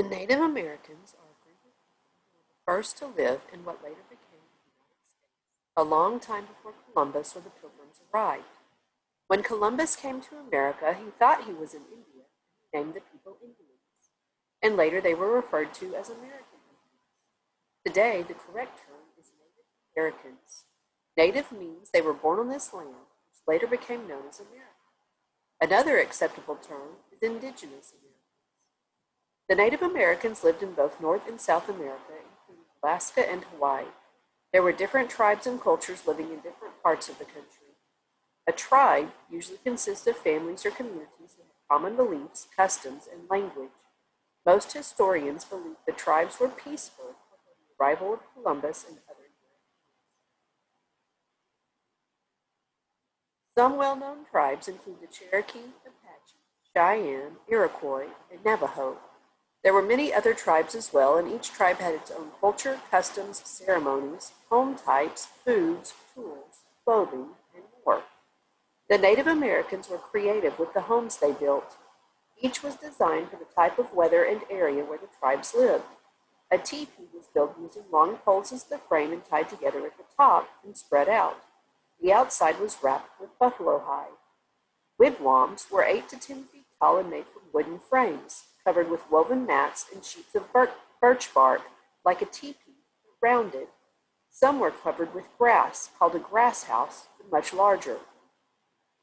The Native Americans are a group of people who were the first to live in what later became the United States, a long time before Columbus or the Pilgrims arrived. When Columbus came to America, he thought he was in India and he named the people Indians, and later they were referred to as American Indians. Today, the correct term is Native Americans. Native means they were born on this land, which later became known as America. Another acceptable term is Indigenous Americans. The Native Americans lived in both North and South America, including Alaska and Hawaii. There were different tribes and cultures living in different parts of the country. A tribe usually consists of families or communities that have common beliefs, customs, and language. Most historians believe the tribes were peaceful before the arrival of Columbus and other Europeans. Some well-known tribes include the Cherokee, Apache, Cheyenne, Iroquois, and Navajo. There were many other tribes as well, and each tribe had its own culture, customs, ceremonies, home types, foods, tools, clothing, and more. The Native Americans were creative with the homes they built. Each was designed for the type of weather and area where the tribes lived. A teepee was built using long poles as the frame and tied together at the top and spread out. The outside was wrapped with buffalo hide. Wigwams were 8 to 10 feet tall and made from wooden frames, covered with woven mats and sheets of birch bark, like a teepee, but rounded. Some were covered with grass, called a grass house, but much larger.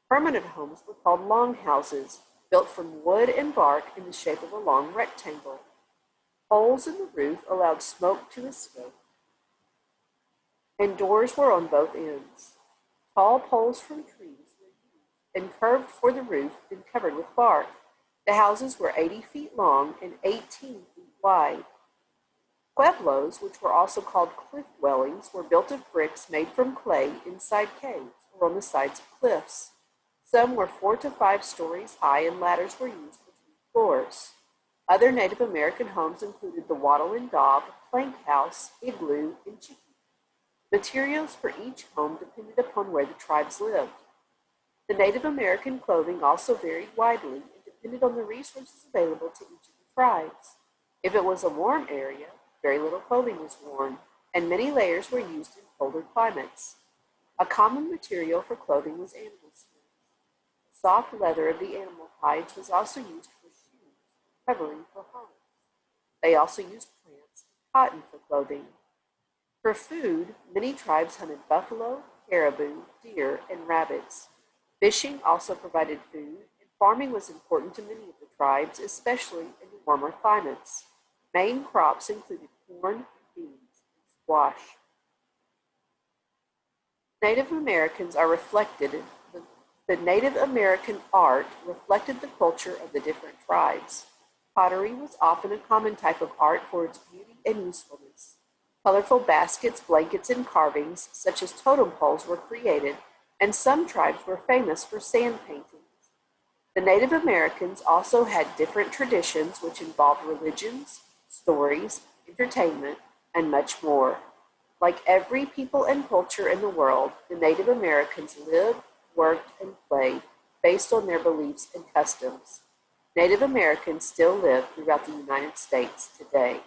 Permanent homes were called longhouses, built from wood and bark in the shape of a long rectangle. Holes in the roof allowed smoke to escape, and doors were on both ends. Tall poles from trees were used and curved for the roof and covered with bark. The houses were 80 feet long and 18 feet wide. Pueblos, which were also called cliff dwellings, were built of bricks made from clay inside caves or on the sides of cliffs. Some were 4 to 5 stories high, and ladders were used between floors. Other Native American homes included the wattle and daub, plank house, igloo, and chickie. Materials for each home depended upon where the tribes lived. The Native American clothing also varied widely and depended on the resources available to each of the tribes. If it was a warm area, very little clothing was worn, and many layers were used in colder climates. A common material for clothing was animal skins. The soft leather of the animal hides was also used for shoes, covering for homes. They also used plants and cotton for clothing. For food, many tribes hunted buffalo, caribou, deer, and rabbits. Fishing also provided food, and farming was important to many of the tribes, especially in the warmer climates. Main crops included corn, beans, and squash. Native Americans are reflected. The Native American art reflected the culture of the different tribes. Pottery was often a common type of art for its beauty and usefulness. Colorful baskets, blankets, and carvings, such as totem poles, were created, and some tribes were famous for sand paintings. The Native Americans also had different traditions which involved religions, stories, entertainment, and much more. Like every people and culture in the world, the Native Americans lived, worked, and played based on their beliefs and customs. Native Americans still live throughout the United States today.